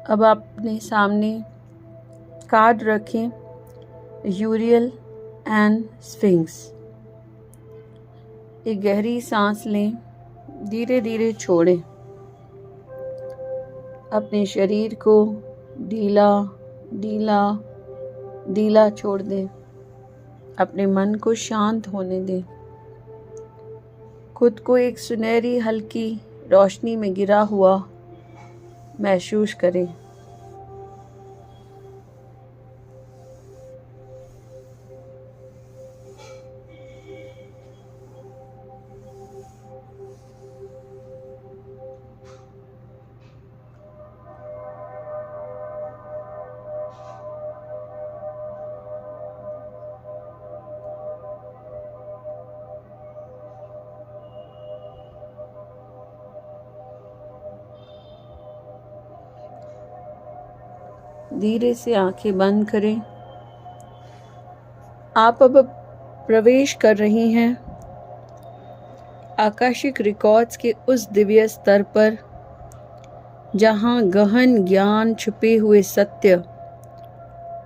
अब आप अपने सामने कार्ड रखें, यूरियल एंड स्फिंक्स। एक गहरी सांस लें, धीरे धीरे छोड़ें। अपने शरीर को ढीला ढीला ढीला छोड़ दें। अपने मन को शांत होने दें। खुद को एक सुनहरी हल्की रोशनी में गिरा हुआ महसूस करें। धीरे से आंखें बंद करें। आप अब प्रवेश कर रही हैं आकाशिक रिकॉर्ड्स के उस दिव्य स्तर पर जहां गहन ज्ञान, छुपे हुए सत्य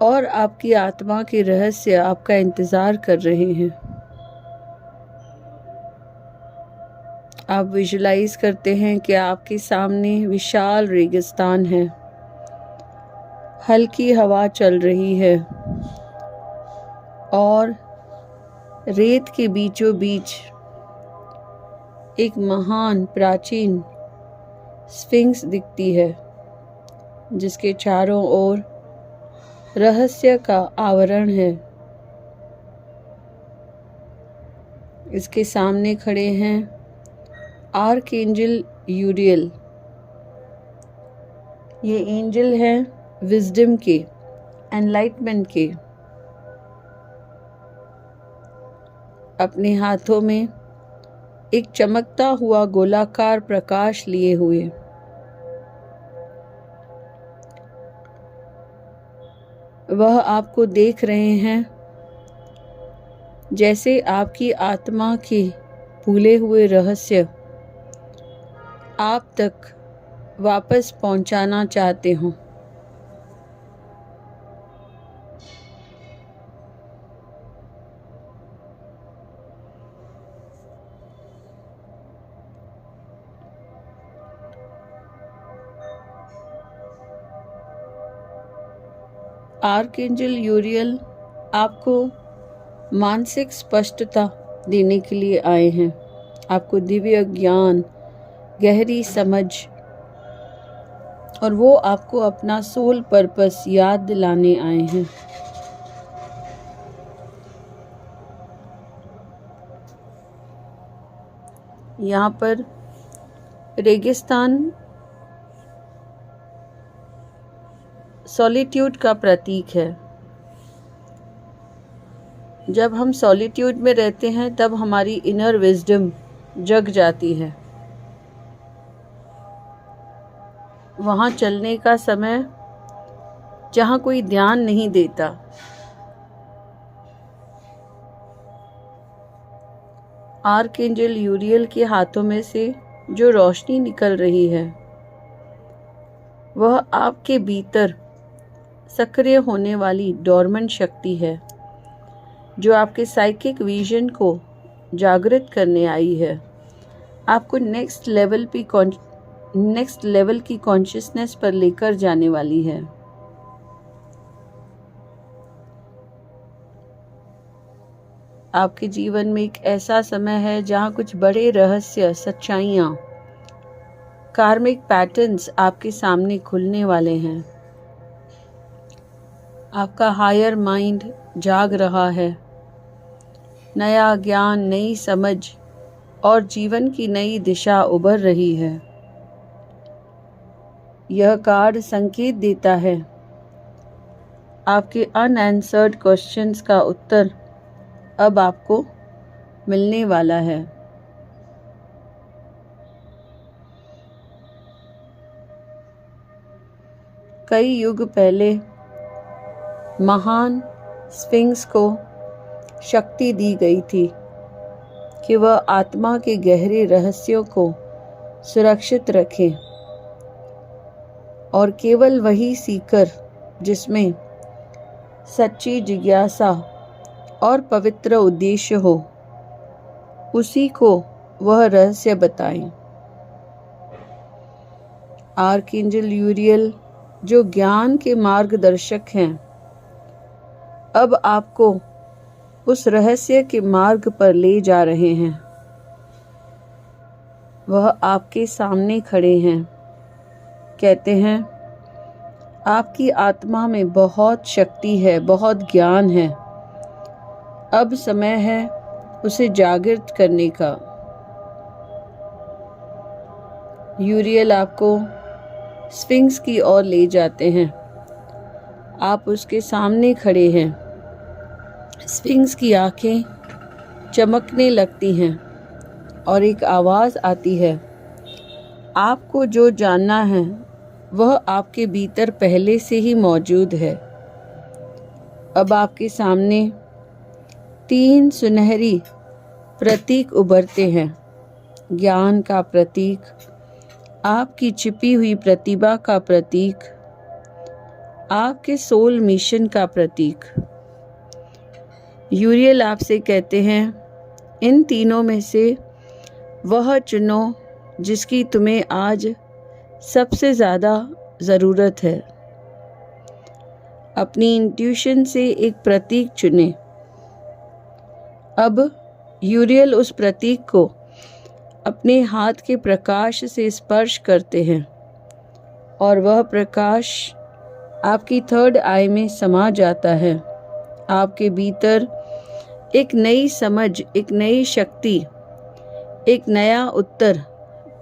और आपकी आत्मा के रहस्य आपका इंतजार कर रहे हैं। आप विजुलाइज करते हैं कि आपके सामने विशाल रेगिस्तान है। हल्की हवा चल रही है और रेत के बीचों बीच एक महान प्राचीन स्फिंक्स दिखती है, जिसके चारों ओर रहस्य का आवरण है। इसके सामने खड़े हैं आर्कएंजल यूरियल। ये एंजल है विजडम के, एनलाइटमेंट के। अपने हाथों में एक चमकता हुआ गोलाकार प्रकाश लिए हुए। वह आपको देख रहे हैं जैसे आपकी आत्मा के भूले हुए रहस्य आप तक वापस पहुंचाना चाहते हों। आर्कएंजल यूरियल आपको मानसिक स्पष्टता देने के लिए आए हैं। आपको दिव्य ज्ञान, गहरी समझ और वो आपको अपना सोल पर्पस याद दिलाने आए हैं। यहाँ पर रेगिस्तान सॉलिट्यूड का प्रतीक है। जब हम सॉलिट्यूड में रहते हैं तब हमारी इनर विजडम जग जाती है। वहाँ चलने का समय जहाँ कोई ध्यान नहीं देता। आर्कएंजल यूरियल के हाथों में से जो रोशनी निकल रही है वह आपके भीतर सक्रिय होने वाली डोरमेंट शक्ति है, जो आपके साइकिक विजन को जागृत करने आई है। आपको नेक्स्ट लेवल की कॉन्शियसनेस पर लेकर जाने वाली है। आपके जीवन में एक ऐसा समय है जहां कुछ बड़े रहस्य, सच्चाइयां, कार्मिक पैटर्न्स आपके सामने खुलने वाले हैं। आपका हायर माइंड जाग रहा है। नया ज्ञान, नई समझ और जीवन की नई दिशा उभर रही है। यह कार्ड संकेत देता है आपके अनआंसर्ड क्वेश्चंस का उत्तर अब आपको मिलने वाला है। कई युग पहले महान स्फिंक्स को शक्ति दी गई थी कि वह आत्मा के गहरे रहस्यों को सुरक्षित रखें और केवल वही सीकर जिसमें सच्ची जिज्ञासा और पवित्र उद्देश्य हो, उसी को वह रहस्य बताएं। आर्कएंजल यूरियल जो ज्ञान के मार्गदर्शक हैं, अब आपको उस रहस्य के मार्ग पर ले जा रहे हैं। वह आपके सामने खड़े हैं, कहते हैं आपकी आत्मा में बहुत शक्ति है, बहुत ज्ञान है, अब समय है उसे जागृत करने का। यूरियल आपको स्फिंक्स की ओर ले जाते हैं। आप उसके सामने खड़े हैं। स्फिंक्स की आंखें चमकने लगती हैं और एक आवाज़ आती है, आपको जो जानना है वह आपके भीतर पहले से ही मौजूद है। अब आपके सामने 3 सुनहरी प्रतीक उभरते हैं। ज्ञान का प्रतीक, आपकी छिपी हुई प्रतिभा का प्रतीक, आपके सोल मिशन का प्रतीक। यूरियल आपसे कहते हैं इन तीनों में से वह चुनो जिसकी तुम्हें आज सबसे ज़्यादा ज़रूरत है। अपनी इंट्यूशन से एक प्रतीक चुने। अब यूरियल उस प्रतीक को अपने हाथ के प्रकाश से स्पर्श करते हैं और वह प्रकाश आपकी 3rd आई में समा जाता है। आपके भीतर एक नई समझ, एक नई शक्ति, एक नया उत्तर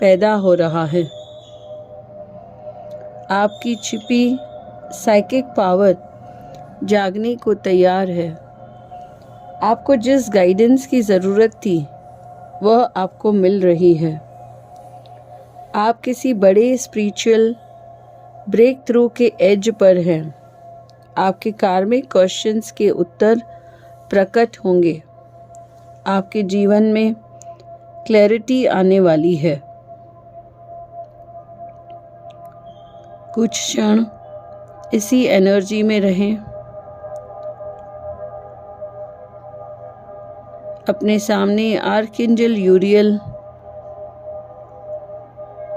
पैदा हो रहा है। आपकी छिपी साइकिक पावर जागने को तैयार है। आपको जिस गाइडेंस की ज़रूरत थी वह आपको मिल रही है। आप किसी बड़े स्पिरिचुअल ब्रेक थ्रू के एज पर हैं। आपके कार्मिक क्वेश्चंस के उत्तर प्रकट होंगे। आपके जीवन में क्लैरिटी आने वाली है। कुछ क्षण इसी एनर्जी में रहें। अपने सामने आर्कएंजल यूरियल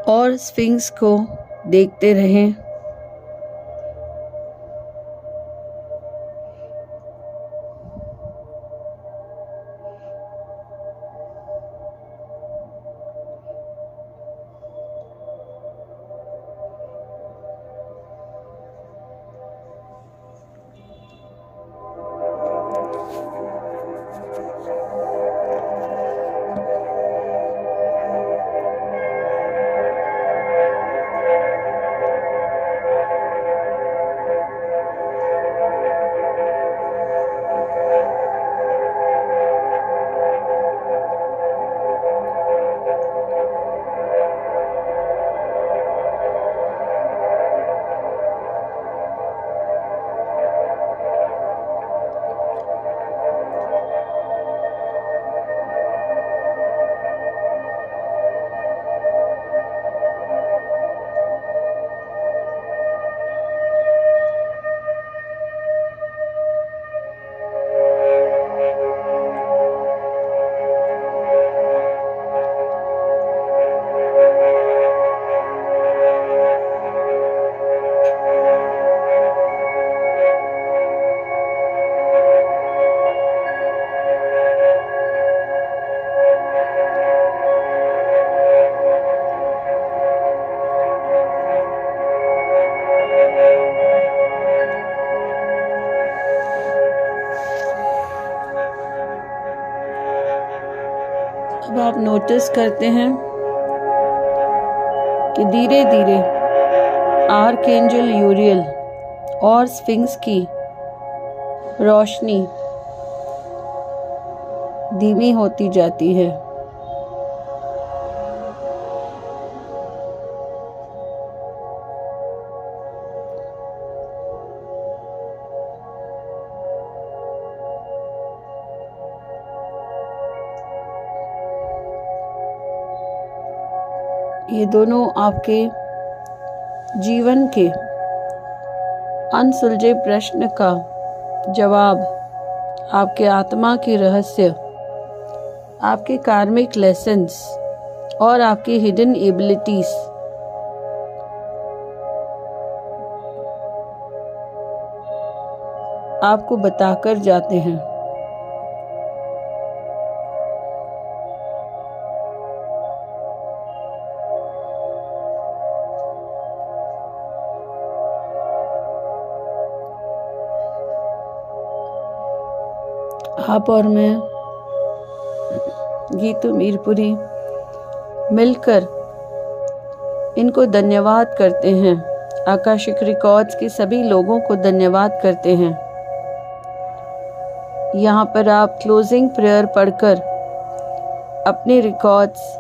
और स्फिंक्स को देखते रहें। अब आप नोटिस करते हैं कि धीरे धीरे आर्कएंजल यूरियल और स्फिंक्स की रोशनी धीमी होती जाती है। ये दोनों आपके जीवन के अनसुलझे प्रश्न का जवाब, आपके आत्मा की रहस्य, आपके कार्मिक लेसन्स और आपकी हिडन एबिलिटीज आपको बताकर जाते हैं। आप और मैं, गीतू मीरपुरी, मिलकर इनको धन्यवाद करते हैं। आकाशिक रिकॉर्ड्स के सभी लोगों को धन्यवाद करते हैं। यहाँ पर आप क्लोजिंग प्रेयर पढ़कर अपने रिकॉर्ड्स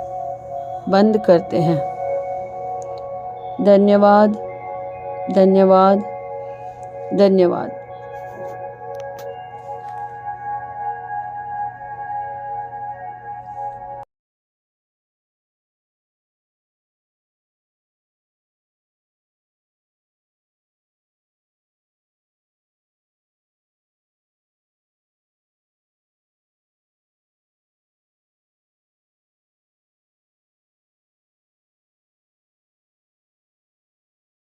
बंद करते हैं। धन्यवाद, धन्यवाद, धन्यवाद।